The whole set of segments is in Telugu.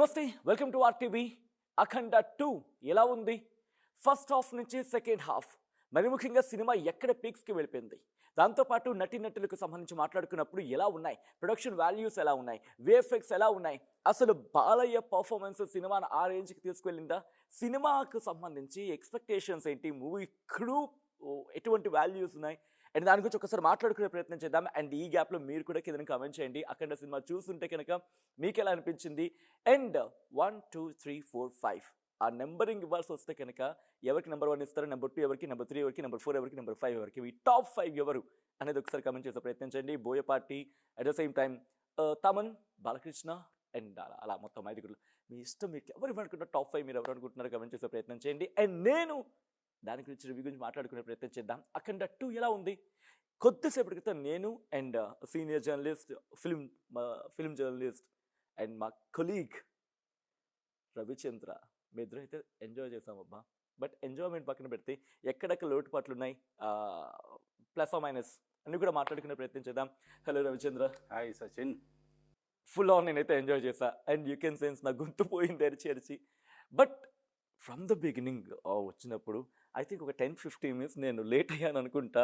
నమస్తే, వెల్కమ్ టు ఆర్టీవీ. అఖండ 2 ఎలా ఉంది? ఫస్ట్ హాఫ్ నుంచి సెకండ్ హాఫ్, మరి ముఖ్యంగా సినిమా ఎక్కడ పీక్స్కి వెళ్ళిపోయింది, దాంతోపాటు నటీనటులకు సంబంధించి మాట్లాడుకున్నప్పుడు ఎలా ఉన్నాయి, ప్రొడక్షన్ వాల్యూస్ ఎలా ఉన్నాయి, విఎఫ్ఎక్స్ ఎలా ఉన్నాయి, అసలు బాలయ్య పర్ఫార్మెన్స్ సినిమాను ఆ రేంజ్కి తీసుకువెళ్ళిందా, సినిమాకు సంబంధించి ఎక్స్పెక్టేషన్స్ ఏంటి, మూవీ క్రూ ఎటువంటి వాల్యూస్ ఉన్నాయి అండ్ దాని గురించి ఒకసారి మాట్లాడుకునే ప్రయత్నం చేద్దాం. అండ్ ఈ గ్యాప్లో మీరు కూడా కింద కామెంట్ చేయండి, అఖండ సినిమా చూస్తుంటే కనుక మీకు ఎలా అనిపించింది. అండ్ 1 2 3 4 5 ఆ నెంబరింగ్ ఇవ్వాల్సి వస్తే కనుక ఎవరికి నెంబర్ 1 ఇస్తారు, నెంబర్ 2 ఎవరికి, నెంబర్ 3 ఎవరికి, నెంబర్ 4 ఎవరికి, నెంబర్ 5 ఎవరికి, ఈ టాప్ 5 ఎవరు అనేది ఒకసారి కామెంట్ చేసే ప్రయత్నం చేయండి. Boyapati, at the same time Thaman, Balakrishna and అలా మొత్తం ఐదుగురు మీ ఇష్టం. మీకు ఎవరు అనుకుంటున్నారు టాప్ 5 మీరు ఎవరు అనుకుంటున్నారు కామెంట్ చేసే ప్రయత్నం చేయండి. అండ్ నేను దాని గురించి రివ్యూ గురించి మాట్లాడుకునే ప్రయత్నం చేద్దాం. అఖండ 2 ఎలా ఉంది? కొద్దిసేపటి క్రితం నేను and senior journalist, film journalist and మా కొలీగ్ రవిచంద్ర మీ ఇద్దరు అయితే ఎంజాయ్ చేసామబ్బా. బట్ ఎంజాయ్మెంట్ పక్కన పెడితే ఎక్కడెక్కడ లోటుపాట్లు ఉన్నాయి, ప్లస్ ఆర్ మైనస్ అన్ని కూడా మాట్లాడుకునే ప్రయత్నం చేద్దాం. Hello Ravichandra. Hi Sachin. Full on నేనైతే ఎంజాయ్ చేశా. అండ్ యూ కెన్ సెన్స్ నా గొంతు పోయింది అరిచి. బట్ ఫ్రమ్ ద బిగినింగ్ వచ్చినప్పుడు ఐ థింక్ ఒక 10-15 minutes నేను లేట్ అయ్యాను అనుకుంటా.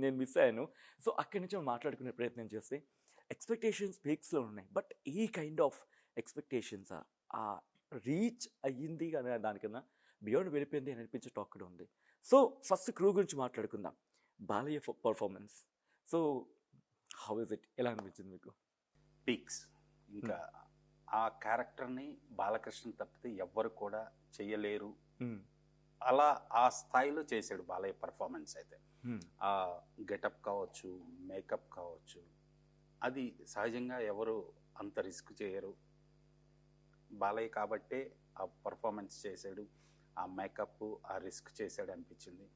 నేను మిస్ అయ్యాను. సో అక్కడి నుంచి మాట్లాడుకునే ప్రయత్నం చేస్తే ఎక్స్పెక్టేషన్స్ పీక్స్లో ఉన్నాయి. బట్ ఈ కైండ్ ఆఫ్ ఎక్స్పెక్టేషన్స్ ఆ రీచ్ అయ్యింది అనే దానికన్నా బియాండ్ వెళ్ళిపోయింది అని అనిపించే టాక్ కూడా ఉంది. సో ఫస్ట్ క్రూ గురించి మాట్లాడుకుందాం. Balayya performance. So how is it, ఎలా అనిపించింది మీకు? పీక్స్. ఇంకా ఆ క్యారెక్టర్ని బాలకృష్ణ తప్పితే ఎవ్వరు కూడా చెయ్యలేరు. అలా ఆ స్థాయిలో చేశాడు బాలయ్య పర్ఫార్మెన్స్. అయితే ఆ గెటప్ కావచ్చు, మేకప్ కావచ్చు, అది సహజంగా ఎవరు అంత రిస్క్ చేయరు. బాలయ్య కాబట్టే ఆ పర్ఫార్మెన్స్ చేశాడు, ఆ మేకప్, ఆ రిస్క్ చేశాడు అనిపించింది.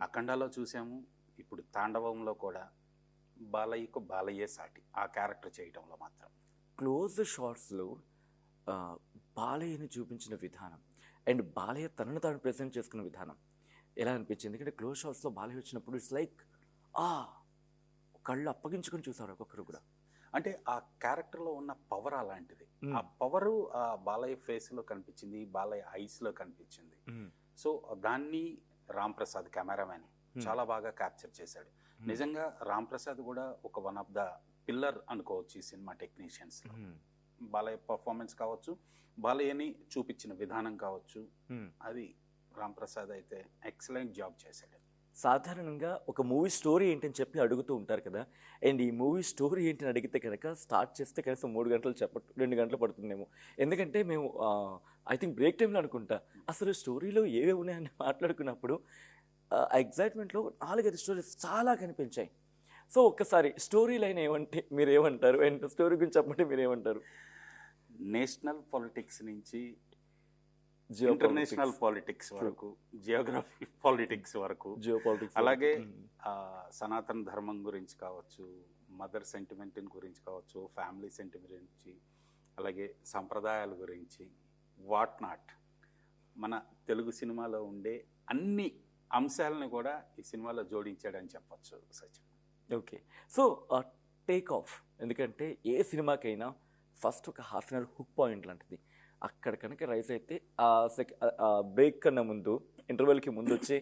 అఖండాలో చూసాము, ఇప్పుడు తాండవంలో కూడా బాలయ్యకు బాలయ్యే సాటి ఆ క్యారెక్టర్ చేయడంలో మాత్రం. క్లోజ్ షాట్స్లో బాలయ్యని చూపించిన విధానం అండ్ బాలయ్య తనను తాను ప్రెజెంట్ చేసుకున్న విధానం ఎలా అనిపించింది? ఎందుకంటే క్లోజ్ షాట్స్లో బాలయ్య వచ్చినప్పుడు ఇట్స్ లైక్ కళ్ళు అప్పగించుకొని చూసారు ఒక్కొక్కరు కూడా. అంటే ఆ క్యారెక్టర్లో ఉన్న పవర్ అలాంటిది. ఆ పవరు ఆ బాలయ్య ఫేస్లో కనిపించింది, బాలయ్య ఐస్లో కనిపించింది. సో దాన్ని రామ్ ప్రసాద్ కెమెరామెన్ చాలా బాగా క్యాప్చర్ చేశాడు. నిజంగా రామ్ ప్రసాద్ కూడా ఒక వన్ ఆఫ్ ద పిల్లర్ అనుకోవచ్చు ఈ సినిమా టెక్నీషియన్స్. బాలయ్య పర్ఫార్మెన్స్ కావచ్చు, బాలయ్యని చూపించిన విధానం కావచ్చు, అది రామ్ ప్రసాద్ అయితే ఎక్సలెంట్ జాబ్ చేశాడు. సాధారణంగా ఒక మూవీ స్టోరీ ఏంటని చెప్పి అడుగుతూ ఉంటారు కదా. అండ్ ఈ మూవీ స్టోరీ ఏంటని అడిగితే కనుక స్టార్ట్ చేస్తే కనీసం 3 గంటలు 2 గంటలు పడుతుందేమో. ఎందుకంటే మేము ఐ థింక్ బ్రేక్ టైంలో అనుకుంటా అసలు స్టోరీలో ఏవే ఉన్నాయని మాట్లాడుకున్నప్పుడు ఎగ్జైట్మెంట్లో 4-5 స్టోరీస్ చాలా కనిపించాయి. సో ఒక్కసారి స్టోరీ లైన్ ఏమంటే మీరు ఏమంటారు, అండ్ స్టోరీ గురించి చెప్పమంటే మీరు ఏమంటారు? నేషనల్ పాలిటిక్స్ నుంచి ఇంటర్నేషనల్ పాలిటిక్స్ వరకు, జియోగ్రఫీ పాలిటిక్స్ వరకు, జియోపాలిటిక్స్, అలాగే సనాతన ధర్మం గురించి కావచ్చు, మదర్ సెంటిమెంట్ గురించి కావచ్చు, ఫ్యామిలీ సెంటిమెంట్ గురించి, అలాగే సంప్రదాయాల గురించి, వాట్ నాట్, మన తెలుగు సినిమాలో ఉండే అన్ని అంశాలను కూడా ఈ సినిమాలో జోడించాడని చెప్పచ్చు Sachin. Okay, so take off. ఎందుకంటే ఏ సినిమాకైనా ఫస్ట్ ఒక half an hour hook point లాంటిది. అక్కడ కనుక రైస్ అయితే ఆ బ్రేక్ కన్నా ముందు, ఇంటర్వెల్కి ముందు వచ్చి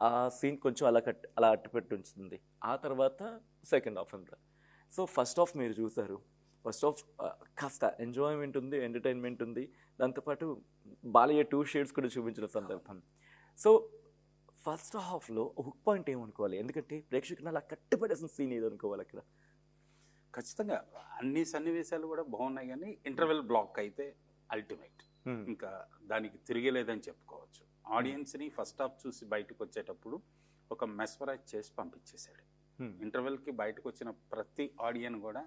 ఆ సీన్ కొంచెం అలా అట్టుపెట్టి ఉంచుతుంది. ఆ తర్వాత సెకండ్ హాఫ్ అంతా. సో ఫస్ట్ హాఫ్ మీరు చూసారు. ఫస్ట్ హాఫ్ కాస్త ఎంజాయ్మెంట్ ఉంది, ఎంటర్టైన్మెంట్ ఉంది, దాంతోపాటు బాలయ్య 2 షేడ్స్ కూడా చూపించిన సందర్భం. సో ఫస్ట్ హాఫ్లో హుక్ పాయింట్ ఏమనుకోవాలి? ఎందుకంటే ప్రేక్షకులు అలా కట్టుపడేసిన సీన్ ఏది అనుకోవాలి అక్కడ? ఖచ్చితంగా అన్ని సన్నివేశాలు కూడా బాగున్నాయి, కానీ ఇంటర్వెల్ బ్లాక్ అయితే అల్టిమేట్. ఇంకా దానికి తిరిగలేదని చెప్పుకోవచ్చు. ఆడియన్స్ని ఫస్ట్ హాఫ్ చూసి బయటకు వచ్చేటప్పుడు ఒక మెస్మరైజ్ చేసి పంపించేశాడు. ఇంటర్వెల్కి బయటకు వచ్చిన ప్రతి ఆడియన్ కూడా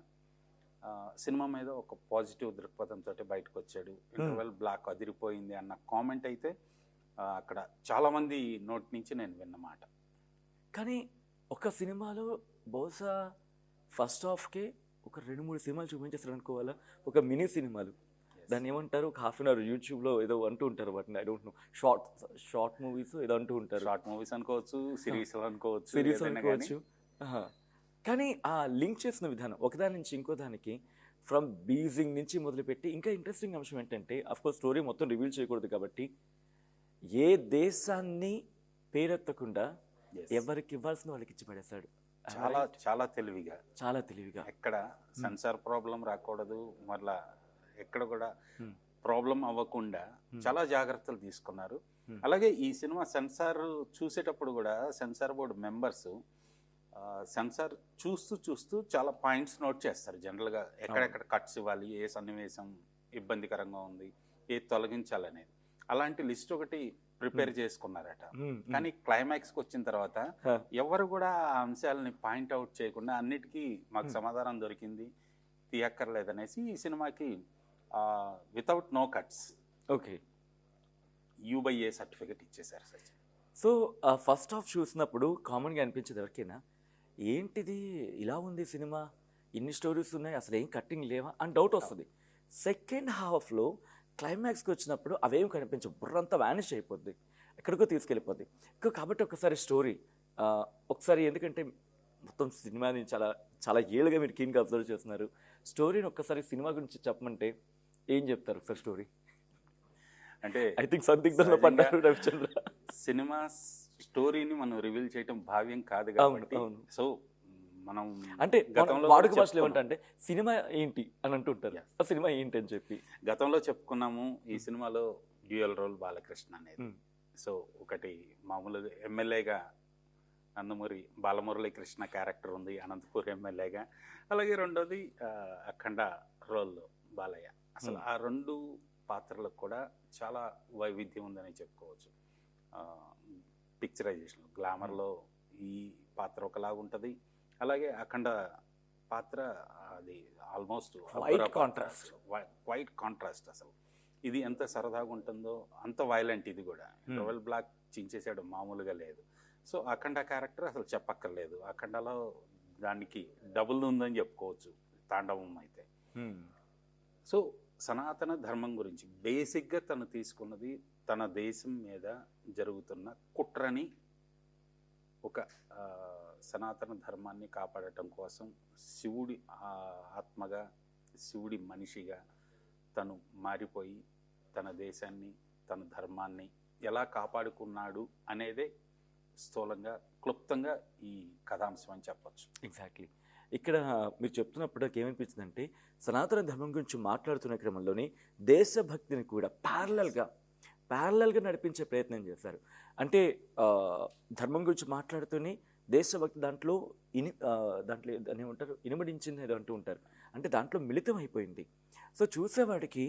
సినిమా మీద ఒక పాజిటివ్ దృక్పథంతో బయటకు వచ్చాడు. ఇంటర్వెల్ బ్లాక్ అదిరిపోయింది అన్న కామెంట్ అయితే అక్కడ చాలామంది నోటి నుంచి నేను విన్నమాట. కానీ ఒక సినిమాలో బహుశా ఫస్ట్ హాఫ్కే ఒక 2-3 సినిమాలు చూపించేస్తారు అనుకోవాలా, ఒక మినీ సినిమాలు. దాన్ని ఏమంటారు, ఒక హాఫ్ అన్ అవర్ యూట్యూబ్లో ఏదో అంటూ ఉంటారు వాటిని, I don't know, short movies ఏదో అంటూ ఉంటారు. షార్ట్ మూవీస్ అనుకోవచ్చు, సిరీస్ అనుకోవచ్చు, సిరీస్ అనుకోవచ్చు. కానీ ఆ లింక్ చేసిన విధానం ఒకదాని నుంచి ఇంకో దానికి ఫ్రమ్ బీజింగ్ నుంచి మొదలుపెట్టి ఇంకా ఇంట్రెస్టింగ్ అంశం ఏంటంటే అఫ్కోర్స్ స్టోరీ మొత్తం రివీల్ చేయకూడదు కాబట్టి ఏ దేశాన్ని పేరెత్తకుండా Yes. ఎవరికి ఇవ్వాల్సిన వాళ్ళకి ఇచ్చి పడేశాడు. చాలా చాలా తెలివిగా, చాలా తెలివిగా. ఎక్కడ సెన్సార్ ప్రాబ్లం రాకూడదు, మళ్ళా ఎక్కడ కూడా Hmm. ప్రాబ్లం అవ్వకుండా చాలా జాగ్రత్తలు తీసుకున్నారు. అలాగే ఈ సినిమా సెన్సార్ చూసేటప్పుడు కూడా సెన్సార్ బోర్డు మెంబర్స్ సెన్సార్ చూస్తూ చాలా పాయింట్స్ నోట్ చేస్తారు. జనరల్గా ఎక్కడెక్కడ కట్స్ ఇవ్వాలి, ఏ సన్నివేశం ఇబ్బందికరంగా ఉంది, ఏ తొలగించాలనేది. అలాంటి లిస్ట్ ఒకటి ప్రిపేర్ చేసుకున్నారట. కానీ క్లైమాక్స్కి వచ్చిన తర్వాత ఎవరు కూడా ఆ అంశాలని పాయింట్అవుట్ చేయకుండా అన్నిటికీ మాకు సమాధానం దొరికింది, తీయక్కర్లేదనేసి ఈ సినిమాకి without no cuts okay U/A certificate ఇచ్చేశారు సచిన్. సో ఫస్ట్ హాఫ్ చూసినప్పుడు కామన్గా అనిపించేది ఎవరికైనా ఏంటిది ఇలా ఉంది సినిమా, ఇన్ని స్టోరీస్ ఉన్నాయి, అసలు ఏం కట్టింగ్ లేవా అని డౌట్ వస్తుంది. సెకండ్ హాఫ్లో క్లైమాక్స్కి వచ్చినప్పుడు అవేం కనిపించవు, బుర్రంతా వ్యానిష్ అయిపోద్ది, ఎక్కడికో తీసుకెళ్ళిపోద్ది. కాబట్టి ఒకసారి స్టోరీ ఒకసారి, ఎందుకంటే మొత్తం సినిమాని చాలా చాలా ఏళ్ళుగా మీరు కీన్గా అబ్జర్వ్ చేస్తున్నారు, స్టోరీని ఒక్కసారి సినిమా గురించి చెప్పమంటే ఏం చెప్తారు ఒకసారి స్టోరీ? అంటే ఐ థింక్ సందిగ్ధంలో పడ్డారు రవిచంద్ర. సినిమా స్టోరీని మనం రివీల్ చేయటం భావ్యం కాదు కాబట్టి, సో మనం అంటే గతంలో వాడుక భాషలో ఏమంటే సినిమా ఏంటి అని అంటుంటారు, ఆ సినిమా ఏంటి అని చెప్పి గతంలో చెప్పుకున్నాము. ఈ సినిమాలో డ్యూయల్ రోల్ బాలకృష్ణ అనేది. సో ఒకటి మామూలుగా ఎమ్మెల్యేగా నందమూరి బాలమురళీ కృష్ణ క్యారెక్టర్ ఉంది అనంతపూర్ ఎమ్మెల్యేగా, అలాగే రెండోది అఖండ రోల్లో బాలయ్య. అసలు ఆ రెండు పాత్రలకు కూడా చాలా వైవిధ్యం ఉందని చెప్పుకోవచ్చు. పిక్చరైజేషన్ గ్లామర్లో ఈ పాత్ర ఒకలాగా ఉంటుంది, అలాగే అఖండ పాత్ర అది ఆల్మోస్ట్ క్వైట్ కాంట్రాస్ట్. అసలు ఇది ఎంత సరదాగా ఉంటుందో అంత వైలెంట్ ఇది కూడా. ట్వెల్వ్ బ్లాక్ చించేసాడు, మామూలుగా లేదు. సో అఖండ క్యారెక్టర్ అసలు చెప్పక్కర్లేదు, అఖండలో దానికి డబుల్ ఉందని చెప్పుకోవచ్చు తాండవం అయితే. సో సనాతన ధర్మం గురించి బేసిక్గా తను తీసుకున్నది తన దేశం మీద జరుగుతున్న కుట్రని, ఒక సనాతన ధర్మాన్ని కాపాడటం కోసం శివుడి ఆత్మగా, శివుడి మనిషిగా తను మారిపోయి తన దేశాన్ని, తన ధర్మాన్ని ఎలా కాపాడుకున్నాడు అనేదే స్థూలంగా, క్లుప్తంగా ఈ కథాంశం అని చెప్పచ్చు. ఎగ్జాక్ట్లీ. ఇక్కడ మీరు చెప్తున్నప్పుడు నాకు ఏమనిపించిందంటే సనాతన ధర్మం గురించి మాట్లాడుతున్న క్రమంలోనే దేశభక్తిని కూడా ప్యారలల్గా నడిపించే ప్రయత్నం చేశారు. అంటే ధర్మం గురించి మాట్లాడుతూనే దేశభక్తి దాంట్లో దాన్ని ఏమంటారు, ఇనుమడించింది ఏదో అంటూ ఉంటారు, అంటే దాంట్లో మిళితం అయిపోయింది. సో చూసేవాడికి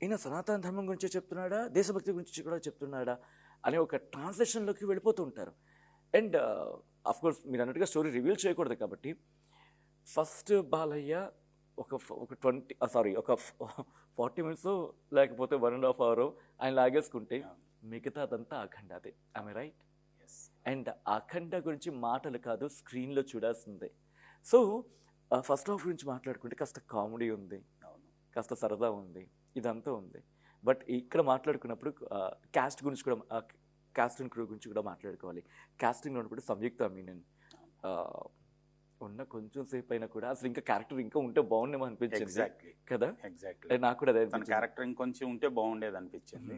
ఈయన సనాతన ధర్మం గురించి చెప్తున్నాడా, దేశభక్తి గురించి కూడా చెప్తున్నాడా అనే ఒక ట్రాన్స్లేషన్లోకి వెళ్ళిపోతూ ఉంటారు. అండ్ అఫ్కోర్స్ మీరు అన్నట్టుగా స్టోరీ రివీల్ చేయకూడదు కాబట్టి ఫస్ట్ బాలయ్య ఒక 40 minutes లేకపోతే 1.5 hours ఆయన లాగేసుకుంటే మిగతా అదంతా అఖండ. అదే ఐ రైట్? అండ్ అఖండ గురించి మాటలు కాదు, స్క్రీన్లో చూడాల్సిందే. సో ఫస్ట్ హాఫ్ గురించి మాట్లాడుకుంటే కాస్త కామెడీ ఉంది, కాస్త సరదా ఉంది, ఇదంతా ఉంది. బట్ ఇక్కడ మాట్లాడుకున్నప్పుడు క్యాస్ట్ గురించి కూడా, క్యాస్ట్ అండ్ క్రూ గురించి కూడా మాట్లాడుకోవాలి. కాస్టింగ్ ఉన్నప్పుడు సంయుక్త మీనన్ ఉన్న కొంచెం సేపు అయినా కూడా అసలు ఇంకా క్యారెక్టర్ ఇంకా ఉంటే బాగుండేమో అనిపించింది కదా. ఎగ్జాక్ట్లీ నాకు కూడా అదే క్యారెక్టర్ ఇంకొంచెం ఉంటే బాగుండేది అనిపించింది.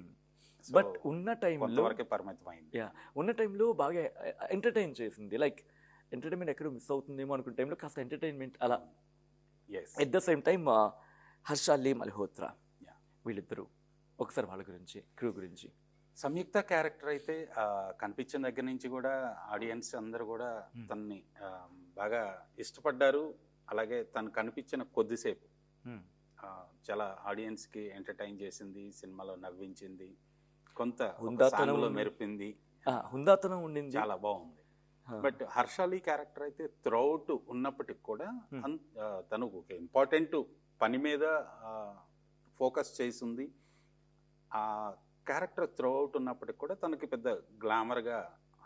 బట్ ఉన్న టైంలో పరిమితమైంది. ఉన్న టైంలో బాగా ఎంటర్టైన్ చేసింది. లైక్ ఎంటర్టైన్మెంట్ ఎక్కడ మిస్ అవుతుందేమో అనుకున్న టైంలో కాస్త ఎంటర్టైన్మెంట్ అలా. At the same time Harshali Malhotra వీళ్ళిద్దరూ, ఒకసారి వాళ్ళ గురించి, క్రూ గురించి. సంయుక్త క్యారెక్టర్ అయితే కనిపించిన దగ్గర నుంచి కూడా ఆడియన్స్ అందరూ కూడా తనని బాగా ఇష్టపడ్డారు. అలాగే తను కనిపించిన కొద్దిసేపు చాలా ఆడియన్స్కి ఎంటర్టైన్ చేసింది, సినిమాలో నవ్వించింది, కొంత హుందాతనంలో మెరిపింది, హుందాతనం ఉండింది, చాలా బాగుంది. బట్ హర్షాలి క్యారెక్టర్ అయితే త్రూఅవుట్ ఉన్నప్పటికి కూడా తను ఒక ఇంపార్టెంట్ పని మీద ఫోకస్ చేసింది. ఆ క్యారెక్టర్ త్రూఅవుట్ ఉన్నప్పటికి కూడా తనకి పెద్ద గ్లామర్గా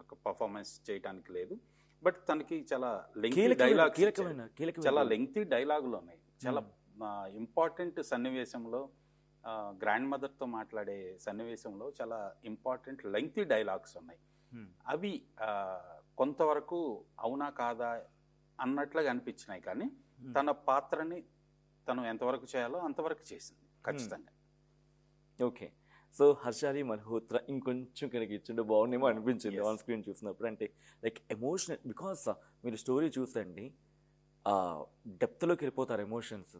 ఒక పర్ఫార్మెన్స్ చేయడానికి లేదు. బట్ తనకి చాలా లెంగ్తీ డైలాగులు ఉన్నాయి. చాలా ఇంపార్టెంట్ సన్నివేశంలో, గ్రాండ్ మదర్తో మాట్లాడే సన్నివేశంలో చాలా ఇంపార్టెంట్ లెంగ్తీ డైలాగ్స్ ఉన్నాయి. అవి కొంతవరకు అవునా కాదా అన్నట్లుగా అనిపించినాయి. కానీ తన పాత్రని తను ఎంతవరకు చేయాలో అంతవరకు చేసింది ఖచ్చితంగా. ఓకే. సో హర్షాలి మల్హోత్రా ఇంకొంచెం కనుక ఇచ్చిండే బాగుండేమో అనిపించింది Yes. ఆన్ స్క్రీన్ చూసినప్పుడు. అంటే లైక్ ఎమోషనల్, బికాస్ మీరు స్టోరీ చూసండి డెప్త్లోకి వెళ్ళిపోతారు emotions.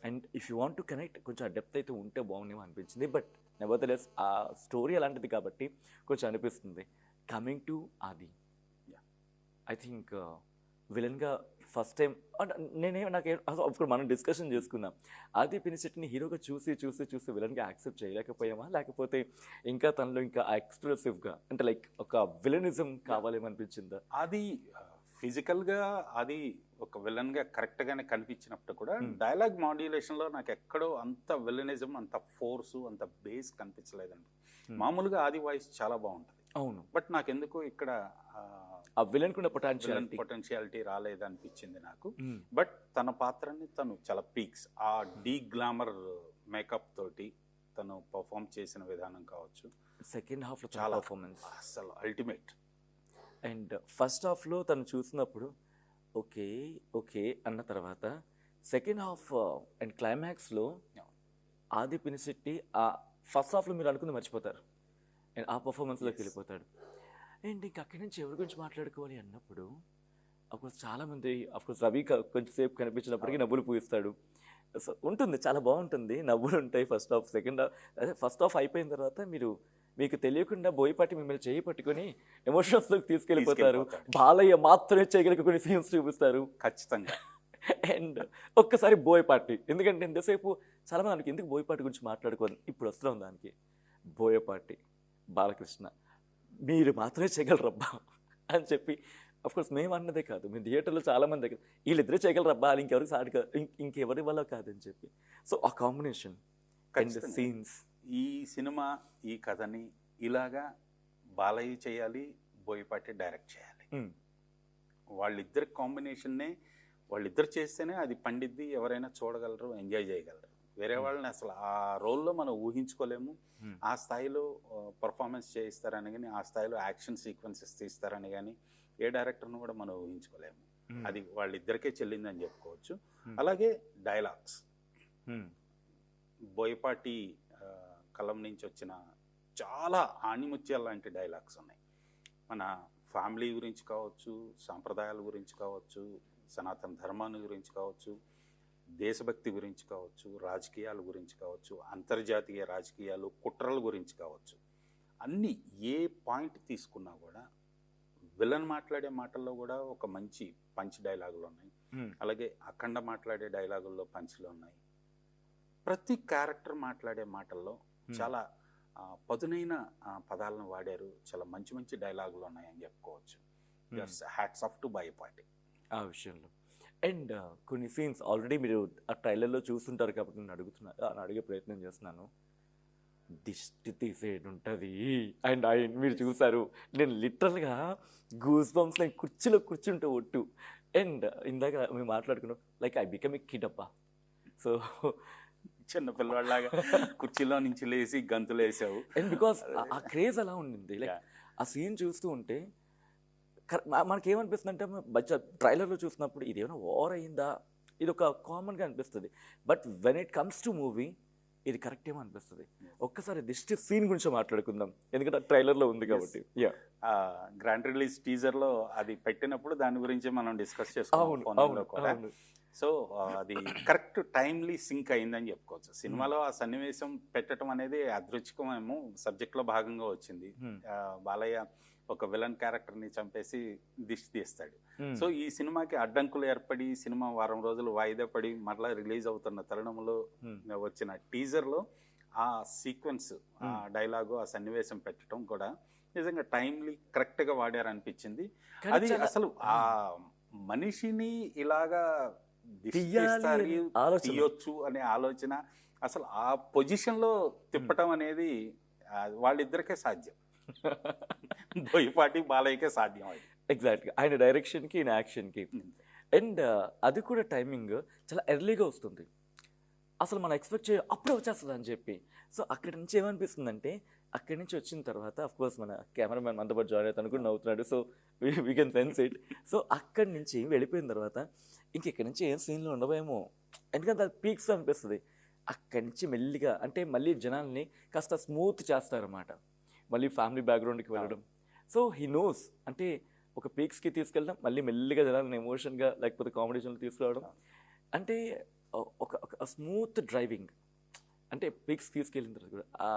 And if you want to connect కొంచెం ఆ డెప్త్ అయితే ఉంటే బాగుండేమో అనిపించింది. బట్ నెవర్దలెస్ ఆ స్టోరీ అలాంటిది కాబట్టి కొంచెం అనిపిస్తుంది. కమింగ్ టు ఆది, Yeah. ఐ థింక్ విలన్గా ఫస్ట్ టైం అంటే నాకు అప్పుడు మనం డిస్కషన్ చేసుకున్నాం, ఆది పినిశెట్టిని హీరోగా చూసి విలన్గా యాక్సెప్ట్ చేయలేకపోయామా, లేకపోతే ఇంకా తనలో ఇంకా ఎక్స్ప్రెసివ్గా అంటే లైక్ ఒక విలనిజం కావాలేమనిపించిందా? అది ఫిజికల్గా అది ఒక విలన్గా కరెక్ట్గానే కనిపించినప్పుడు కూడా Hmm. డైలాగ్ మాడ్యులేషన్లో నాకు ఎక్కడో అంత విలనిజం, అంత ఫోర్సు, అంత బేస్ కనిపించలేదండి. Hmm. మామూలుగా ఆది వాయిస్ చాలా బాగుంటుంది, అవును, బట్ నాకెందుకు ఇక్కడ ఆ విలన్ కూడా పొటాన్షియాలిటీ. పొటెన్షియాలిటీ రాలేదనిపించింది నాకు. బట్ తన పాత్రని తను చాలా పీక్స్, ఆ డీ గ్లామర్ మేకప్ తోటి తను పర్ఫామ్ చేసిన విధానం కావచ్చు, సెకండ్ హాఫ్లో చాలా చాలా పర్ఫార్మెన్స్. అసలు అల్టిమేట్. అండ్ ఫస్ట్ హాఫ్లో తను చూసినప్పుడు ఓకే ఓకే అన్న తర్వాత సెకండ్ హాఫ్ అండ్ క్లైమాక్స్లో ఆది పినిశెట్టి ఆ ఫస్ట్ హాఫ్లో మీరు అనుకుంది మర్చిపోతారు అండ్ ఆ పర్ఫార్మెన్స్లోకి Yes. వెళ్ళిపోతాడు. అండ్ ఇంక అక్కడి నుంచి ఎవరి గురించి మాట్లాడుకోవాలి అన్నప్పుడు అఫ్కోర్స్ చాలామంది అఫ్కోర్స్ రవి కొంచెంసేపు కనిపించినప్పటికీ నవ్వులు పూయిస్తాడు. సో ఉంటుంది, చాలా బాగుంటుంది, నవ్వులు ఉంటాయి ఫస్ట్ హాఫ్. సెకండ్ హాఫ్ అదే ఫస్ట్ హాఫ్ అయిపోయిన తర్వాత మీకు తెలియకుండా బోయపాటి మిమ్మల్ని చేయి పట్టుకొని ఎమోషన్స్లోకి తీసుకెళ్ళిపోతారు. బాలయ్య మాత్రమే చేయగలిగే కొన్ని సీన్స్ చూపిస్తారు. ఖచ్చితంగా. అండ్ ఒక్కసారి బోయపాటి, ఎందుకంటే ఎంతసేపు చాలామంది మనకి ఎందుకు బోయపాటి గురించి మాట్లాడుకోవాలి, ఇప్పుడు వస్తున్నాం దానికి. బోయపాటి బాలకృష్ణ మీరు మాత్రమే చేయగలరబ్బా అని చెప్పి అఫ్కోర్స్ మేము అన్నదే కాదు, మీ థియేటర్లో చాలామంది దగ్గర వీళ్ళిద్దరే చేయగలరబ్బా, వాళ్ళు ఇంకెవరికి సాటి కాదు, ఇంకెవరి వల్ల కాదని చెప్పి. సో ఆ కాంబినేషన్ అండ్ ఖచ్చితంగా. సీన్స్. ఈ సినిమా ఈ కథని ఇలాగా బాలయ్య చేయాలి, బోయపాటి డైరెక్ట్ చేయాలి. వాళ్ళిద్దరి కాంబినేషన్నే వాళ్ళిద్దరు చేస్తేనే అది పండిద్ది, ఎవరైనా చూడగలరు, ఎంజాయ్ చేయగలరు. వేరే వాళ్ళని అసలు ఆ రోల్లో మనం ఊహించుకోలేము. ఆ స్థాయిలో పర్ఫార్మెన్స్ చేయిస్తారని కానీ, ఆ స్థాయిలో యాక్షన్ సీక్వెన్సెస్ తీస్తారని కానీ ఏ డైరెక్టర్ను కూడా మనం ఊహించుకోలేము. అది వాళ్ళిద్దరికే చెల్లిందని చెప్పుకోవచ్చు. అలాగే డైలాగ్స్, బోయపాటి కలం నుంచి వచ్చిన చాలా ఆణిముత్యాల లాంటి డైలాగ్స్ ఉన్నాయి. మన ఫ్యామిలీ గురించి కావచ్చు, సాంప్రదాయాల గురించి కావచ్చు, సనాతన ధర్మాన్ని గురించి కావచ్చు, దేశభక్తి గురించి కావచ్చు, రాజకీయాల గురించి కావచ్చు, అంతర్జాతీయ రాజకీయాలు, కుట్రల గురించి కావచ్చు, అన్నీ ఏ పాయింట్ తీసుకున్నా కూడా విలన్ మాట్లాడే మాటల్లో కూడా ఒక మంచి పంచ్ డైలాగులు ఉన్నాయి. అలాగే అఖండ మాట్లాడే డైలాగుల్లో పంచ్లు ఉన్నాయి. ప్రతి క్యారెక్టర్ మాట్లాడే మాటల్లో చాలా పదునైన పదాలను వాడారు. చాలా మంచి మంచి డైలాగులు ఉన్నాయని చెప్పుకోవచ్చు. హ్యాట్స్ ఆఫ్ టు బోయపాటి ఆ విషయంలో. అండ్ కొన్ని సీన్స్ ఆల్రెడీ మీరు ఆ ట్రైలర్లో చూస్తుంటారు కాబట్టి నేను అడిగే ప్రయత్నం చేస్తున్నాను. దిష్టి తీసేది ఉంటుంది అండ్ మీరు చూసారు, నేను లిటరల్గా గూస్ బంప్స్ నేను కుర్చీలో కూర్చుంటే ఒట్టు. అండ్ ఇందాక మేము మాట్లాడుకున్నాం like I become a kid అబ్బా. సో చిన్న పిల్లవాళ్ళలాగా కుర్చీలో నుంచి లేచి గంతులు వేసావు. అండ్ బికాస్ ఆ క్రేజ్ అలా ఉండింది. లైక్ ఆ సీన్ చూస్తూ ఉంటే మనకేమనిపిస్తుంది అంటే ట్రైలర్లో చూసినప్పుడు ఇది ఏమైనా ఓవర్ అయిందా, ఇది ఒక కామన్గా అనిపిస్తుంది. But when it comes to movie ఇది కరెక్ట్ ఏమో అనిపిస్తుంది. ఒక్కసారి దిష్టి సీన్ గురించి మాట్లాడుకుందాం, ఎందుకంటే ట్రైలర్లో ఉంది కాబట్టి. గ్రాండ్ రిలీజ్ టీజర్లో అది పెట్టినప్పుడు దాని గురించి మనం డిస్కస్ చేసుకున్నాం. సో అది కరెక్ట్ టైమ్లీ సింక్ అయిందని చెప్పుకోవచ్చు. సినిమాలో ఆ సన్నివేశం పెట్టడం అనేది అదృచ్ఛికమేమో సబ్జెక్ట్లో భాగంగా వచ్చింది. బాలయ్య ఒక విలన్ క్యారెక్టర్ని చంపేసి దిష్టి తీస్తాడు. సో ఈ సినిమాకి అడ్డంకులు ఏర్పడి సినిమా వారం రోజులు వాయిదా పడి మరలా రిలీజ్ అవుతున్న తరుణంలో వచ్చిన టీజర్లో ఆ సీక్వెన్స్, ఆ డైలాగు, ఆ సన్నివేశం పెట్టడం కూడా నిజంగా టైమ్లీ కరెక్ట్గా వాడారనిపించింది. అది అసలు ఆ మనిషిని ఇలాగా తీయొచ్చు అనే ఆలోచన, అసలు ఆ పొజిషన్లో తిప్పటం అనేది వాళ్ళిద్దరికే సాధ్యం. బోయపాటి బాలయ్యకే సాధ్యం అది. ఎగ్జాక్ట్గా ఆయన డైరెక్షన్కి ఈయన యాక్షన్కి. అండ్ అది కూడా టైమింగ్ చాలా ఎర్లీగా వస్తుంది, అసలు మనం ఎక్స్పెక్ట్ అప్పుడే వచ్చేస్తుంది అని చెప్పి. సో అక్కడి నుంచి ఏమనిపిస్తుందంటే, అక్కడి నుంచి వచ్చిన తర్వాత అఫ్కోర్స్ మన కెమెరామెన్ మనతో పాటు జాయిన్ అవుతాను కూడా నవ్వుతున్నాడు. So we can sense it. So అక్కడి నుంచి వెళ్ళిపోయిన తర్వాత ఇంకెక్కడి నుంచి ఏం సీన్లో ఉండవేమో ఎందుకంటే అది పీక్స్ అనిపిస్తుంది. అక్కడి నుంచి మెల్లిగా అంటే మళ్ళీ జనాల్ని కాస్త స్మూత్ చేస్తారన్నమాట, మళ్ళీ ఫ్యామిలీ బ్యాక్గ్రౌండ్కి వెళ్ళడం. సో హీ నోస్ అంటే ఒక పీక్స్కి తీసుకెళ్ళడం, మళ్ళీ మెల్లిగా జనాలను ఎమోషన్గా లేకపోతే కామెడీషన్లో తీసుకురావడం, అంటే ఒక స్మూత్ డ్రైవింగ్. అంటే పీక్స్ తీసుకెళ్ళిన తర్వాత కూడా ఆ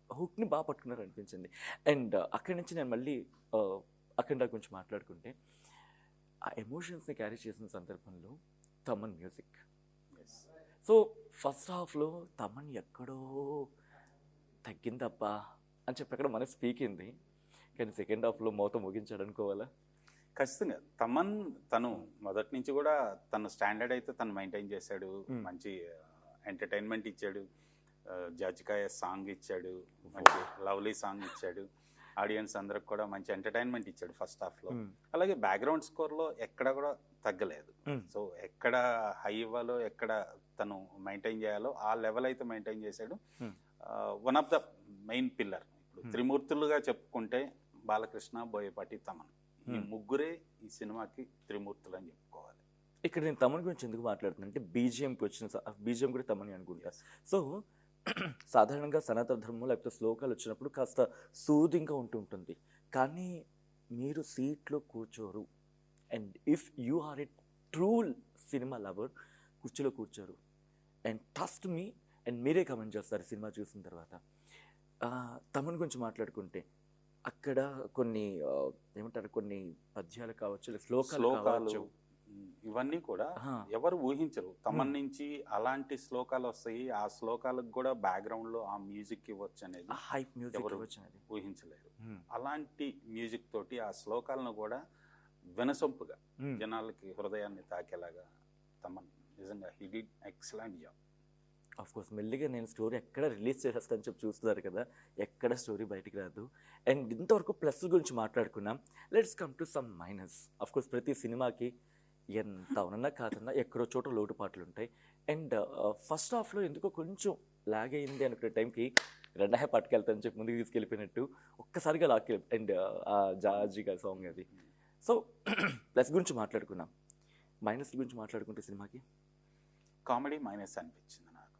హుక్ని బాగా పట్టుకున్నారు అనిపించింది. అండ్ అక్కడి నుంచి నేను మళ్ళీ అఖండ గురించి మాట్లాడుకుంటే, ఆ ఎమోషన్స్ని క్యారీ చేసిన సందర్భంలో తమన్ మ్యూజిక్. సో ఫస్ట్ హాఫ్లో తమన్ ఎక్కడో తగ్గిందబ్బా అని చెప్పి అక్కడ మనసు పీకింది, కానీ సెకండ్ హాఫ్లో మౌత ముగించాడు అనుకోవాలా. ఖచ్చితంగా తను మొదటి నుంచి కూడా తన స్టాండర్డ్ అయితే తను మెయింటైన్ చేశాడు. మంచి ఎంటర్టైన్మెంట్ ఇచ్చాడు, జడ్జికాయ సాంగ్ ఇచ్చాడు, మంచి లవ్లీ సాంగ్ ఇచ్చాడు, ఆడియన్స్ అందరికి కూడా మంచి ఎంటర్టైన్మెంట్ ఇచ్చాడు ఫస్ట్ హాఫ్లో. అలాగే బ్యాక్గ్రౌండ్ స్కోర్లో ఎక్కడ కూడా తగ్గలేదు. సో ఎక్కడ హై ఇవ్వాలో ఎక్కడ తను మెయింటైన్ చేయాలో ఆ లెవెల్ అయితే మెయింటైన్ చేశాడు. One of the main pillar. ఇప్పుడు త్రిమూర్తులుగా చెప్పుకుంటే బాలకృష్ణ, బోయపాటి, తమన్, ఈ ముగ్గురే ఈ సినిమాకి త్రిమూర్తులు అని చెప్పుకోవాలి. ఇక్కడ నేను తమన్ గురించి ఎందుకు మాట్లాడుతున్నాను అంటే బీజిఎంకి వచ్చిన బీజిఎం కూడా తమన్ అనుకుంటా. సో సాధారణంగా సనాతన ధర్మం లేకపోతే శ్లోకాలు వచ్చినప్పుడు కాస్త సూదింగ్గా ఉంటుంటుంది, కానీ మీరు సీట్లో కూర్చోరు. And if you are a true cinema lover, కుర్చీలో కూర్చోరు. అండ్ ట్రస్ట్ మీ, అండ్ మీరే కమెంట్ చేస్తారు సినిమా చూసిన తర్వాత. తమన్ గురించి మాట్లాడుకుంటే అక్కడ కొన్ని ఏమంటారు, కొన్ని పద్యాలు కావచ్చు, శ్లోకాలు కావచ్చు, ఇవన్నీ కూడా ఎవరు ఊహించరు. తమన్ నుంచి అలాంటి శ్లోకాలు వస్తాయి, ఆ శ్లోకాలకు కూడా బ్యాక్గ్రౌండ్ లో ఆ మ్యూజిక్ ఇవ్వచ్చు అనేది ఎవరు ఊహించలేరు. అలాంటి మ్యూజిక్ తోటి ఆ శ్లోకాలను కూడా వినసొంపుగా జనాలకి హృదయాన్ని తాకేలాగా తమన్ నిజంగా he did excellent job. Of course మెల్లిగా నేను స్టోరీ ఎక్కడ రిలీజ్ చేసేస్తాను చెప్పి చూస్తున్నారు కదా, ఎక్కడ స్టోరీ బయటికి రాదు. అండ్ ఇంతవరకు ప్లస్ గురించి మాట్లాడుకున్నాం, let's come to some minus. Of course ప్రతి సినిమాకి ఎంత అవునన్నా కాదన్నా ఎక్కడో చోట లోటుపాట్లు ఉంటాయి. అండ్ ఫస్ట్ హాఫ్లో ఎందుకో కొంచెం లాగ్ అయింది అనుకునే టైంకి రెండే పట్టుకెళ్తాను చెప్పి ముందుకు తీసుకెళ్ళిపోయినట్టు ఒక్కసారిగా లాక్కెళ్ళి, అండ్ ఆ జాజిగా సాంగ్ అది. సో ప్లస్ గురించి మాట్లాడుకున్నాం, మైనస్ గురించి మాట్లాడుకుంటే సినిమాకి కామెడీ మైనస్ అనిపించింది నాకు.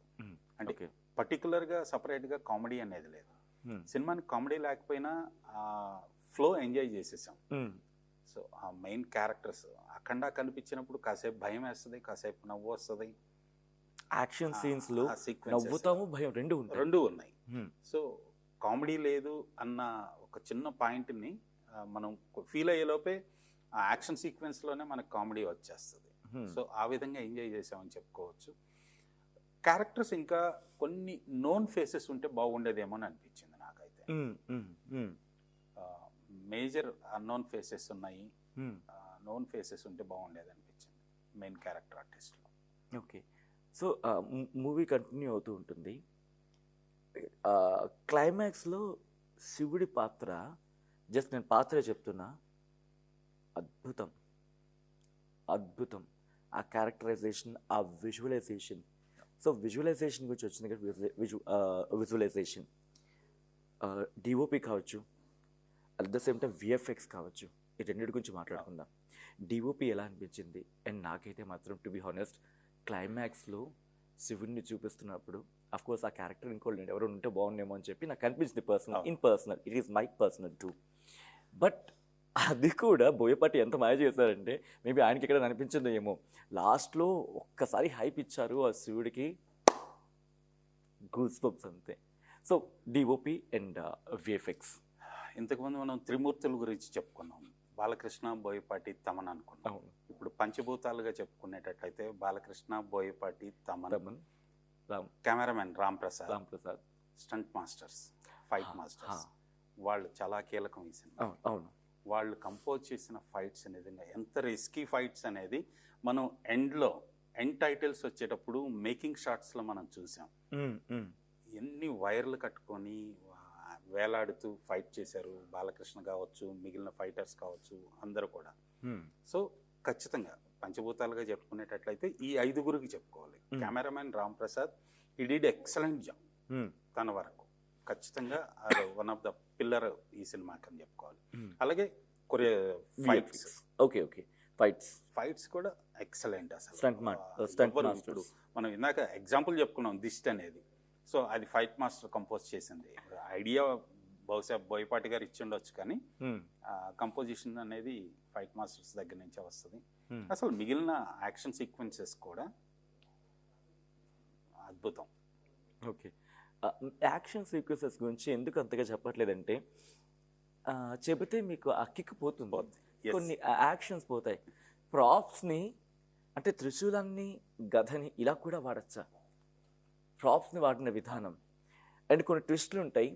అంటే పర్టికులర్గా సపరేట్గా కామెడీ అనేది లేదు. సినిమాని కామెడీ లేకపోయినా ఫ్లో ఎంజాయ్ చేసేసాం. సో ఆ మెయిన్ క్యారెక్టర్స్ అఖండ కనిపించినప్పుడు కాసేపు భయం వేస్తుంది, కాసేపు నవ్వు వస్తుంది. యాక్షన్ సీన్స్ లో నవ్వుతాము, భయం రెండు ఉన్నాయి. సో కామెడీ లేదు అన్న ఒక చిన్న పాయింట్ని మనం ఫీల్ అయ్యేలోపే ఆ యాక్షన్ సీక్వెన్స్లోనే మనకు కామెడీ వచ్చేస్తుంది. సో ఆ విధంగా ఎంజాయ్ చేసామని చెప్పుకోవచ్చు. క్యారెక్టర్స్ ఇంకా కొన్ని నోన్ ఫేసెస్ ఉంటే బాగుండేదేమో అని అనిపించింది నాకైతే. మేజర్ అన్నోన్ ఫేసెస్ ఉన్నాయి, నోన్ ఫేసెస్ ఉంటే బాగుండేది అనిపించింది మెయిన్ క్యారెక్టర్ ఆర్టిస్ట్లో. ఓకే, సో మూవీ కంటిన్యూ అవుతూ ఉంటుంది. క్లైమాక్స్లో శివుడి పాత్ర, జస్ట్ నేను పాత్రే చెప్తున్నా, అద్భుతం అద్భుతం. ఆ క్యారెక్టరైజేషన్, ఆ విజువలైజేషన్. సో విజువలైజేషన్ గురించి వచ్చింది కదా, విజువలైజేషన్ డిఓపి కావచ్చు, at the same time VFX కావచ్చు, ఈ రెండింటి గురించి మాట్లాడుకుందాం. డిఓపి ఎలా అనిపించింది? అండ్ నాకైతే మాత్రం టు బి హానెస్ట్ క్లైమాక్స్లో శివుడిని చూపిస్తున్నప్పుడు అఫ్కోర్స్ ఆ క్యారెక్టర్ ఇంకోళ్ళు ఎవరు ఉంటే బాగుండేమో అని చెప్పి నాకు అనిపించింది personal, it is my personal two. But అది కూడా బోయపాటి ఎంత మాయ చేశారంటే మేబీ ఆయనకి ఎక్కడ అనిపించిందో ఏమో, లాస్ట్లో ఒక్కసారి హైప్ ఇచ్చారు ఆ శివుడికి, గూస్ బంప్స్ అంతే. So DOP and VFX. ఇంతకుముందు మనం త్రిమూర్తుల గురించి చెప్పుకున్నాం, బాలకృష్ణ, బోయపాటి, తమన్ అనుకున్నాం. ఇప్పుడు పంచభూతాలుగా చెప్పుకునేటట్లయితే Balakrishna, Boyapati, Thaman, cameraman Ram Prasad, stunt masters, fight masters, వాళ్ళు చాలా కీలకం ఈ సినిమా. అవును, వాళ్ళు కంపోజ్ చేసిన ఫైట్స్ అనేది ఎంత రిస్కీ ఫైట్స్ అనేది మనం ఎండ్ టైటిల్స్ వచ్చేటప్పుడు మేకింగ్ షాట్స్లో మనం చూసాం. ఎన్ని వైర్లు కట్టుకొని వేలాడుతూ ఫైట్ చేశారు బాలకృష్ణ కావచ్చు, మిగిలిన ఫైటర్స్ కావచ్చు, అందరూ కూడా. సో ఖచ్చితంగా పంచభూతాలుగా చెప్పుకునేటట్లయితే ఈ ఐదుగురికి చెప్పుకోవాలి. Cameraman Ram Prasad, he did excellent job. తన వరకు ఖచ్చితంగా వన్ ఆఫ్ ద పిల్లర్ ఈ సినిమాకి అని చెప్పుకోవాలి. అలాగే ఫైట్స్, ఓకే ఫైట్స్ కూడా ఎక్సలెంట్ అసలు. స్టంట్ ఎవ్వరు ఇప్పుడు మాస్టర్స్. మనం ఇందాక ఎగ్జాంపుల్ చెప్పుకున్నాం దిస్ట్ అనేది. సో అది ఫైట్ మాస్టర్ కంపోజ్ చేసింది. ఐడియా బహుశా బోయపాటి గారు ఇచ్చి ఉండొచ్చు, కానీ కంపోజిషన్ అనేది ఫైట్ మాస్టర్స్ దగ్గర నుంచే వస్తుంది. అసలు మిగిలిన యాక్షన్ సీక్వెన్సెస్ కూడా అద్భుతం. ఓకే, యాక్షన్ సీక్వెన్సెస్ గురించి ఎందుకు అంతగా చెప్పట్లేదంటే చెబితే మీకు ఆ కిక్ పోతుంది. Yes. కొన్ని యాక్షన్స్ పోతాయి. ప్రాప్స్ని అంటే త్రిశూలాన్ని, గదని ఇలా కూడా వాడచ్చా? ప్రాప్స్ని వాడిన విధానం అండ్ కొన్ని ట్విస్టులు ఉంటాయి.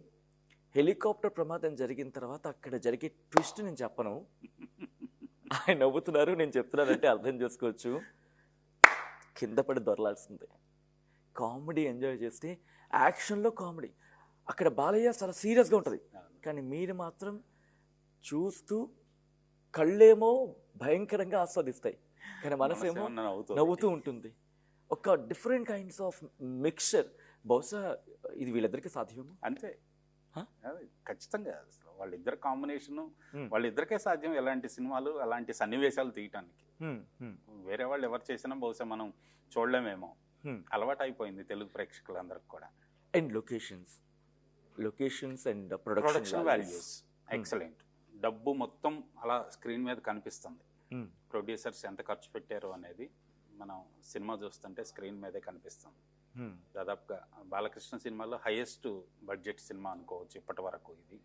హెలికాప్టర్ ప్రమాదం జరిగిన తర్వాత అక్కడ జరిగే ట్విస్ట్ నేను చెప్పను. ఆయన నవ్వుతున్నారు, నేను చెప్తున్నానంటే అర్థం చేసుకోవచ్చు. కింద పడి దొరలాల్సిందే. కామెడీ ఎంజాయ్ చేస్తే యాక్షన్లో కామెడీ. అక్కడ బాలయ్య చాలా సీరియస్గా ఉంటుంది, కానీ మీరు మాత్రం చూస్తూ కళ్ళేమో భయంకరంగా ఆస్వాదిస్తాయి, కానీ మనసేమో నవ్వుతూ ఉంటుంది. ఒక డిఫరెంట్ కైండ్స్ ఆఫ్ మిక్చర్. బహుశా ఇది వీళ్ళిద్దరికి సాధ్యమేమో. అంతే, ఖచ్చితంగా. అసలు వాళ్ళిద్దరు కాంబినేషన్, వాళ్ళిద్దరికే సాధ్యం ఎలాంటి సినిమాలు, అలాంటి సన్నివేశాలు తీయటానికి. వేరే వాళ్ళు ఎవరు చేసినా బహుశా మనం చూడలేమేమో. అలవాటు అయిపోయింది తెలుగు ప్రేక్షకులందరికి కూడా. And locations and production values excellent. డబ్బు మొత్తం అలా స్క్రీన్ మీద కనిపిస్తుంది. ప్రొడ్యూసర్స్ ఎంత ఖర్చు పెట్టారు అనేది మనం సినిమా చూస్తుంటే స్క్రీన్ మీదే కనిపిస్తుంది. దాదాపుగా బాలకృష్ణ సినిమాలో హైయెస్ట్ బడ్జెట్ సినిమా అనుకోవచ్చు ఇప్పటి వరకు ఇది.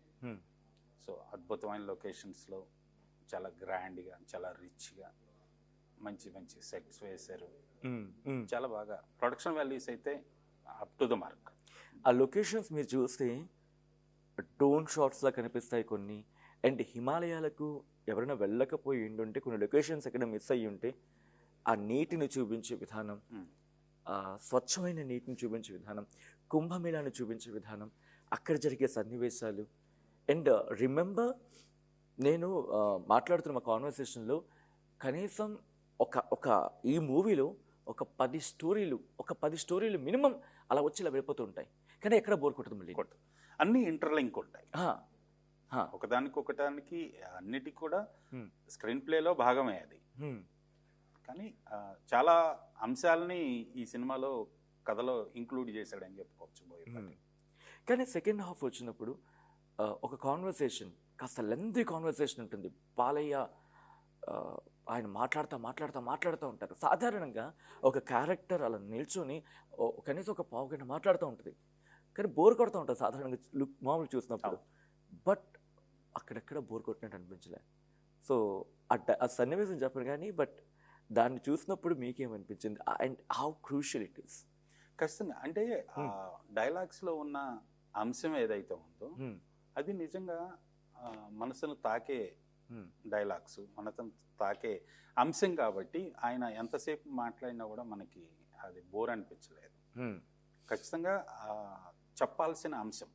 సో అద్భుతమైన లొకేషన్స్లో చాలా గ్రాండ్గా, చాలా రిచ్గా మంచి మంచి సెట్స్ వేశారు. చాలా బాగా ప్రొడక్షన్ వాల్యూస్ అయితే అప్ టు ద మార్క్. ఆ లొకేషన్స్ మీరు చూస్తే డ్రోన్ షాట్స్లా కనిపిస్తాయి కొన్ని. అండ్ హిమాలయాలకు ఎవరైనా వెళ్ళకపోయి ఉండుంటే కొన్ని లొకేషన్స్ ఎక్కడ మిస్ అయ్యి ఉంటే ఆ నీటిని చూపించే విధానం, స్వచ్ఛమైన నీటిని చూపించే విధానం, కుంభమేళాన్ని చూపించే విధానం, అక్కడ జరిగే సన్నివేశాలు. అండ్ రిమెంబర్, నేను మాట్లాడుతున్న మా కాన్వర్సేషన్లో కనీసం ఒక ఈ మూవీలో ఒక 10 స్టోరీలు మినిమం అలా వచ్చి ఇలా వెళ్ళిపోతూ ఉంటాయి, కానీ ఎక్కడ బోర్ కొట్టదు. మళ్ళీ అన్ని ఇంటర్లింక్ ఉంటాయి ఒకదానికి అన్నిటికి కూడా. స్క్రీన్ ప్లేలో భాగమే అది. కానీ చాలా అంశాలని ఈ సినిమాలో కథలో ఇంక్లూడ్ చేశాడని చెప్పుకోవచ్చు బోయపాటి. కానీ సెకండ్ హాఫ్ వచ్చినప్పుడు ఒక కాన్వర్సేషన్, కాస్త లెంతీ కాన్వర్సేషన్ ఉంటుంది. బాలయ్య ఆయన మాట్లాడుతూ ఉంటారు. సాధారణంగా ఒక క్యారెక్టర్ అలా నిల్చొని కనీసం ఒక పావు గంట మాట్లాడుతూ ఉంటుంది, కానీ బోర్ కొడుతూ ఉంటుంది సాధారణంగా మామూలు చూసినప్పుడు. బట్ అక్కడెక్కడ బోర్ కొట్టినట్టు అనిపించలే. సో ఆ సన్నివేశం చెప్పను కానీ, బట్ దాన్ని చూసినప్పుడు మీకేమనిపించింది and how crucial it is? ఖచ్చితంగా. అంటే డైలాగ్స్లో ఉన్న అంశం ఏదైతే ఉందో అది నిజంగా మనసును తాకే డైలాగ్స్, మనసును తాకే అంశం కాబట్టి ఆయన ఎంతసేపు మాట్లాడినా కూడా మనకి అది బోర్ అనిపించలేదు. ఖచ్చితంగా చెప్పాల్సిన అంశం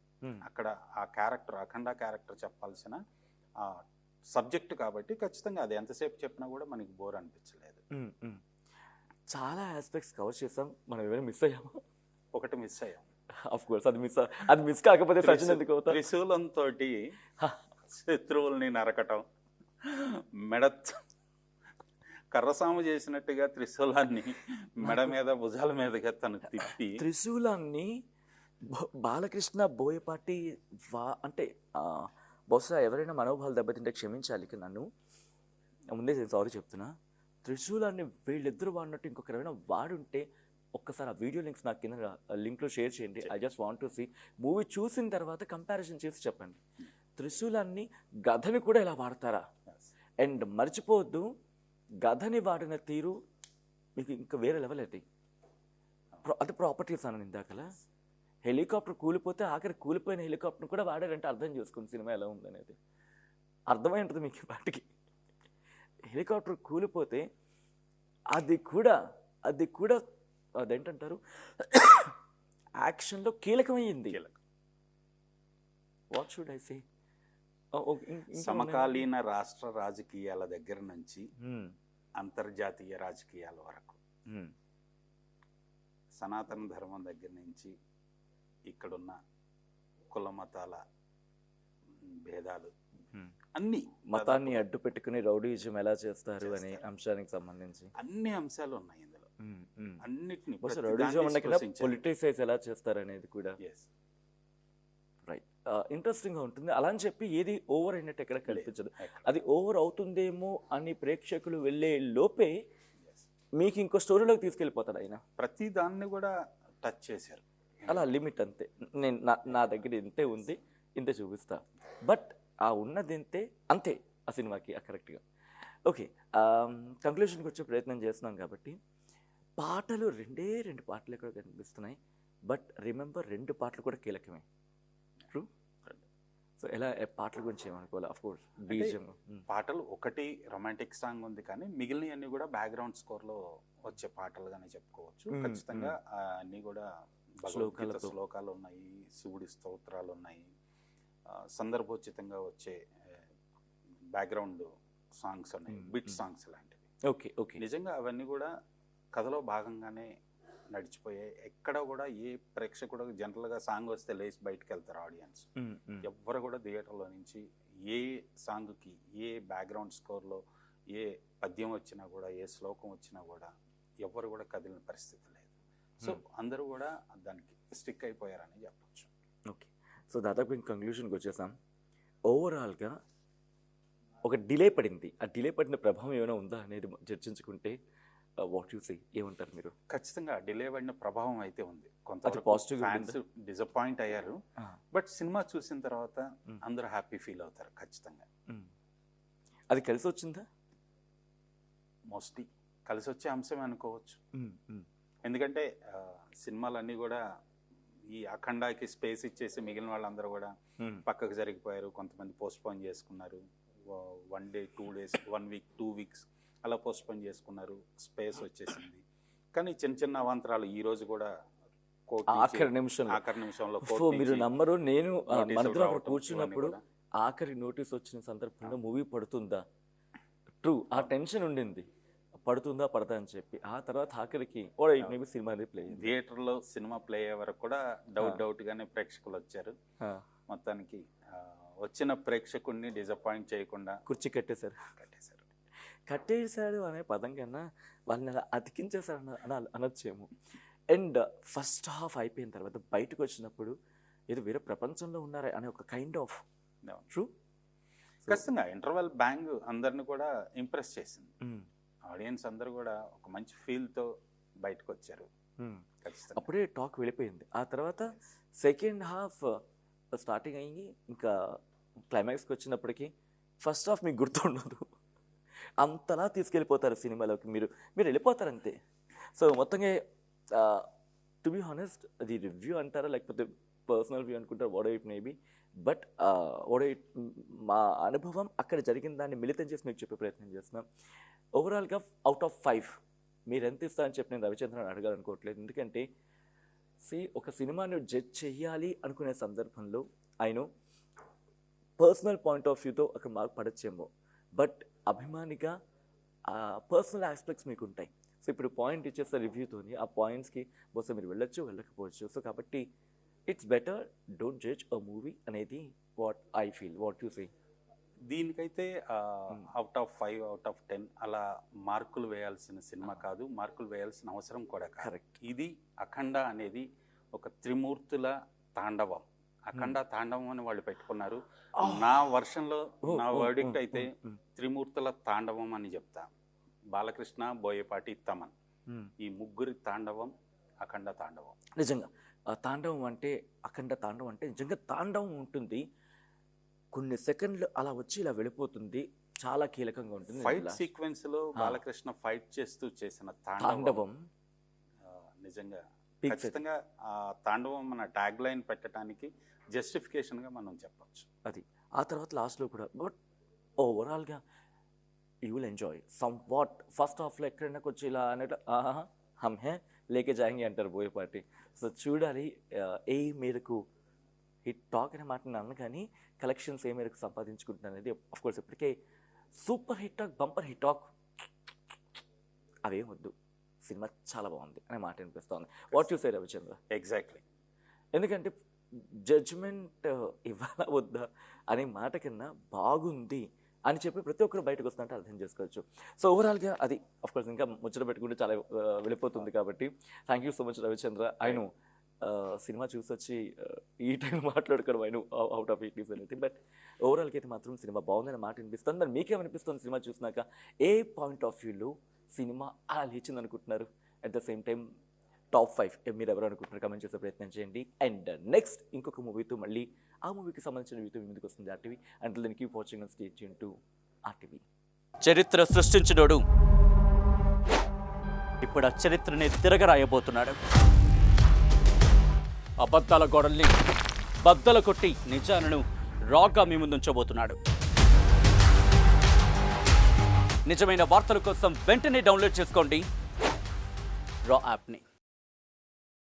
అక్కడ ఆ క్యారెక్టర్, అఖండ క్యారెక్టర్ చెప్పాల్సిన సబ్జెక్ట్ కాబట్టి ఖచ్చితంగా అది ఎంతసేపు చెప్పినా కూడా మనకి బోర్ అనిపించలేదు. చాలా ఆస్పెక్ట్స్ కవర్ చేసాం. మనం ఏమైనా మిస్ అయ్యామా? ఒకటి మిస్ అయ్యాం. ఆఫ్ కోర్స్ అది మిస్ కాకపోతే సచిన్ ఎందుకు అవుతారు? త్రిశూలంతో శత్రువుల్ని నరకటం, మెడ కర్రసాము చేసినట్టుగా త్రిశూలాన్ని మెడ మీద భుజాల మీదగా తను తిప్పి, త్రిశూలాన్ని బాలకృష్ణ బోయపాటి అంటే బహుశా ఎవరైనా మనోభావాలు దెబ్బతింటే క్షమించాలి, నన్ను ముందే నేను సారీ చెప్తున్నా. త్రిశూలాన్ని వీళ్ళిద్దరు వాడినట్టు ఇంకొకరు ఎవరైనా వాడుంటే ఒక్కసారి ఆ వీడియో లింక్స్ నాకు కింద లింక్లో షేర్ చేయండి. I just want to see. Movie చూసిన తర్వాత కంపారిజన్ చేసి చెప్పండి. త్రిశూలాన్ని, గదని కూడా ఇలా వాడతారా? అండ్ మర్చిపోవద్దు, గదని వాడిన తీరు మీకు ఇంకా వేరే లెవెల్ అది. అది ప్రాపర్టీస్ అన్నాను ఇందాకలా. హెలికాప్టర్ కూలిపోతే ఆఖరి కూలిపోయిన హెలికాప్టర్ కూడా వాడారంటే అర్థం చేసుకుని సినిమా ఎలా ఉందనేది అర్థమై ఉంటుంది మీకు. వాటికి హెలికాప్టర్ కూలిపోతే అది కూడా అదేంటంటారు, యాక్షన్లో కీలకమైంది. What should I say? సమకాలీన రాష్ట్ర రాజకీయాల దగ్గర నుంచి అంతర్జాతీయ రాజకీయాల వరకు, సనాతన ధర్మం దగ్గర నుంచి ఇక్కడున్న కుల మతాల భేదాలు, అన్ని మతాన్ని అడ్డు పెట్టుకుని రౌడీజం ఎలా చేస్తారు అనే అంశానికి సంబంధించి అన్ని అంశాలు ఉన్నాయి ఇందులో. అన్నిటిని రౌడీజం పొలిటిసైజ్ ఎలా చేస్తారు అనేది కూడా రైట్ ఇంట్రెస్టింగ్ గా ఉంటుంది. అలా అని చెప్పి ఏది ఓవర్ అయినట్టు ఎక్కడ కనిపించదు. అది ఓవర్ అవుతుందేమో అని ప్రేక్షకులు వెళ్ళే లోపే మీకు ఇంకో స్టోరీలోకి తీసుకెళ్ళిపోతాడు ఆయన. ప్రతి దాన్ని కూడా టచ్ చేశారు. అలా లిమిట్ అంతే. నేను నా దగ్గర ఇంతే ఉంది, ఇంతే చూపిస్తా, బట్ ఆ ఉన్నది ఇంతే, అంతే ఆ సినిమాకి కరెక్ట్గా. ఓకే, కంక్లూషన్కి వచ్చే ప్రయత్నం చేస్తున్నాం కాబట్టి పాటలు రెండు పాటలు కూడా కనిపిస్తున్నాయి. బట్ రిమెంబర్ 2 పాటలు కూడా కీలకమే. ట్రూ. సో ఎలా పాటల గురించి ఏమనుకోవాలి? అఫ్ కోర్స్ బీజిఎం పాటలు ఒకటి రొమాంటిక్ సాంగ్ ఉంది, కానీ మిగిలినవన్నీ కూడా బ్యాక్గ్రౌండ్ స్కోర్లో వచ్చే పాటలుగానే చెప్పుకోవచ్చు. ఖచ్చితంగా అన్నీ కూడా భగవద్గీత శ్లోకాలు ఉన్నాయి, శివుడి స్తోత్రాలు ఉన్నాయి, సందర్భోచితంగా వచ్చే బ్యాక్గ్రౌండ్ సాంగ్స్ ఉన్నాయి, బిట్ సాంగ్స్ లాంటివి. ఓకే ఓకే, నిజంగా అవన్నీ కూడా కథలో భాగంగానే నడిచిపోయాయి. ఎక్కడ కూడా ఏ ప్రేక్షకుడు జనరల్గా సాంగ్ వస్తే లేచి బయటకు వెళ్తారు ఆడియన్స్. ఎవ్వరు కూడా థియేటర్లో నుంచి ఏ సాంగ్కి ఏ బ్యాక్గ్రౌండ్ స్కోర్లో ఏ పద్యం వచ్చినా కూడా ఏ శ్లోకం వచ్చినా కూడా ఎవ్వరు కూడా కదిలిన పరిస్థితి లేదు. సో అందరూ కూడా దానికి స్టిక్ అయిపోయారని చెప్పచ్చు. ఓకే, సో దాదాపు ఇంక కంక్లూషన్కి వచ్చేసాం. ఓవరాల్గా ఒక డిలే పడింది, ఆ డిలే పడిన ప్రభావం ఏమైనా ఉందా అనేది చర్చించుకుంటే వాట్ యు సే, ఏమంటారు మీరు? ఖచ్చితంగా డిలే పడిన ప్రభావం అయితే ఉంది. కొంత పాజిటివ్ ఫ్యాన్స్ డిసప్పాయింట్ అయ్యారు, బట్ సినిమా చూసిన తర్వాత అందరూ హ్యాపీ ఫీల్ అవుతారు ఖచ్చితంగా. అది కలిసి వచ్చిందా? మోస్ట్లీ కలిసి వచ్చే అంశమే అనుకోవచ్చు. ఎందుకంటే సినిమాలన్నీ కూడా ఈ అఖండాకి స్పేస్ ఇచ్చేసి మిగిలిన వాళ్ళందరూ కూడా పక్కకు జరిగిపోయారు. కొంతమంది పోస్ట్పోన్ చేసుకున్నారు, 1 day 2 days 1 week 2 weeks అలా పోస్ట్పోన్ చేసుకున్నారు, స్పేస్ వచ్చేసింది. కానీ చిన్న చిన్న అవాంతరాలు ఈ రోజు కూడా ఆఖరి నిమిషంలో మీరు నమ్మరు, నేను మనతో కూర్చున్నప్పుడు ఆఖరి నోటీస్ వచ్చిన సందర్భంలో మూవీ పడుతుందా, ట్రూ ఆ టెన్షన్ ఉండింది, పడుతుందా పడతా అని చెప్పి. ఆ తర్వాత ఆఖరికి సినిమా ప్లే థియేటర్లో సినిమా ప్లే అయ్యే వరకు కూడా డౌట్ గానే ప్రేక్షకులు వచ్చారు. మొత్తానికి వచ్చిన ప్రేక్షకుడిని డిసప్పాయింట్ చేయకుండా కుర్చీ కట్టేశాడు అనే పదం కన్నా వాళ్ళని అలా అతికించేశారు అనొచ్చేమో. అండ్ ఫస్ట్ హాఫ్ అయిపోయిన తర్వాత బయటకు వచ్చినప్పుడు ఏదో వేరే ప్రపంచంలో ఉన్నారా అనే ఒక కైండ్ ఆఫ్ ట్రూ. ఖచ్చితంగా ఇంటర్వెల్ బ్యాంగ్ అందరిని కూడా ఇంప్రెస్ చేసింది. ఆడియన్స్ అందరూ కూడా ఒక మంచి ఫీల్తో బయటకు వచ్చారు. అప్పుడే టాక్ వెళ్ళిపోయింది. ఆ తర్వాత సెకండ్ హాఫ్ స్టార్టింగ్ అయ్యి ఇంకా క్లైమాక్స్కి వచ్చినప్పటికీ ఫస్ట్ హాఫ్ మీకు గుర్తుండదు, అంతలా తీసుకెళ్ళిపోతారు సినిమాలోకి, మీరు వెళ్ళిపోతారు అంతే. సో మొత్తంగా టు బీ హానెస్ట్ అది రివ్యూ అంటారా లేకపోతే పర్సనల్ వ్యూ అనుకుంటారు, వాట్ ఇట్ మేబీ, బట్ మా అనుభవం అక్కడ జరిగిన దాన్ని మిళితం చేసి మీకు చెప్పే ప్రయత్నం చేస్తున్నాం. ఓవరాల్గా అవుట్ ఆఫ్ 5 మీరు ఎంత ఇస్తారని చెప్పి నేను రవిచంద్రన్ అడగాలనుకోవట్లేదు. ఎందుకంటే ఒక సినిమాను జడ్జ్ చెయ్యాలి అనుకునే సందర్భంలో ఆయన పర్సనల్ పాయింట్ ఆఫ్ వ్యూతో అక్కడ మార్క్ పడచ్చేమో, బట్ అభిమానిగా పర్సనల్ ఆస్పెక్ట్స్ మీకు ఉంటాయి. సో ఇప్పుడు పాయింట్ ఇచ్చేస్తే రివ్యూతోని ఆ పాయింట్స్కి బహుశా మీరు వెళ్ళొచ్చు వెళ్ళకపోవచ్చు. సో కాబట్టి it's better don't judge a movie అనేది what I feel. What you say? దీనికైతే అవుట్ ఆఫ్ 5 అవుట్ ఆఫ్ 10 అలా మార్కులు వేయాల్సిన సినిమా కాదు, మార్కులు వేయాల్సిన అవసరం కూడా కరెక్ట్. ఇది అఖండ అనేది ఒక త్రిమూర్తుల తాండవం. అఖండ తాండవం అని వాళ్ళు పెట్టుకున్నారు. నా వర్షన్లో నా వర్డిక్ట్ అయితే త్రిమూర్తుల తాండవం అని చెప్తా. బాలకృష్ణ, బోయపాటి, తమన్, ఈ ముగ్గురి తాండవం అఖండ తాండవం. నిజంగా తాండవం అంటే అఖండ తాండవం అంటే నిజంగా తాండవం ఉంటుంది. కొన్ని సెకండ్లు అలా వచ్చి ఇలా వెళ్ళిపోతుంది, చాలా కీలకంగా ఉంటుంది. ఫైట్ సీక్వెన్స్ లో బాలకృష్ణ ఫైట్ చేస్తూ చేసిన తాండవం నిజంగా ఖచ్చితంగా ఆ తాండవం మన ట్యాగ్ లైన్ పెట్టడానికి జస్టిఫికేషన్ గా మనం చెప్పొచ్చు. అది ఆ తర్వాత లాస్ట్లో కూడా, బట్ ఓవరాల్గా you will enjoy some what. First హాఫ్లో ఎక్కడైనా వచ్చి ఇలా అన్నట్టు హమ్ హే లేకే జాయింగ్ అంటారు బోయపాటి. సో చూడాలి ఏ మేరకు హిట్ టాక్ అనే మాట అన్న, కానీ కలెక్షన్స్ ఏ మేరకు సంపాదించుకుంటున్నారు అనేది అఫ్కోర్స్ ఇప్పటికే super hit talk, bumper hit talk అవేం వద్దు, సినిమా చాలా బాగుంది అనే మాట అనిపిస్తూ ఉంది. What you say Ravichandra? Exactly. ఎందుకంటే జడ్జ్మెంట్ ఇవ్వాలా వద్దా అనే మాట కన్నా బాగుంది అని చెప్పి ప్రతి ఒక్కరు బయటకు వస్తుంటే అర్థం చేసుకోవచ్చు. సో ఓవరాల్గా అది కోర్స్ ఇంకా ముచ్చట పెట్టుకుంటే చాలా వెళ్ళిపోతుంది కాబట్టి thank you so much Ravichandra. ఆయన సినిమా చూసి వచ్చి ఈ టైం మాట్లాడుకోవడం ఆయన out of it is anything. But ఓవరాల్గా అయితే మాత్రం సినిమా బాగుందని మాట అనిపిస్తుంది. మరి మీకేమనిపిస్తుంది సినిమా చూసినాక? ఏ పాయింట్ ఆఫ్ వ్యూలో సినిమా అలా లేచింది అనుకుంటున్నారు? At the same time top 5 మీరు ఎవరు అనుకుంటున్నారు కమెంట్ చేసే ప్రయత్నం చేయండి. అండ్ నెక్స్ట్ ఇంకొక మూవీతో మళ్ళీ ఆ మూవీకి సంబంధించిన వీడియో మీ ముందుకు వస్తుంది RTV. And then keep watching and stay tune to RTV. చరిత్ర సృష్టించినోడు ఇప్పుడు ఆ చరిత్రని తిరగరాయబోతున్నాడు. అబద్ధాల గోడల్ని బద్దల కొట్టి నిజాలను రాగా మీ ముందుంచబోతున్నాడు. నిజమైన వార్తల కోసం వెంటనే డౌన్లోడ్ చేసుకోండి రా యాప్ని.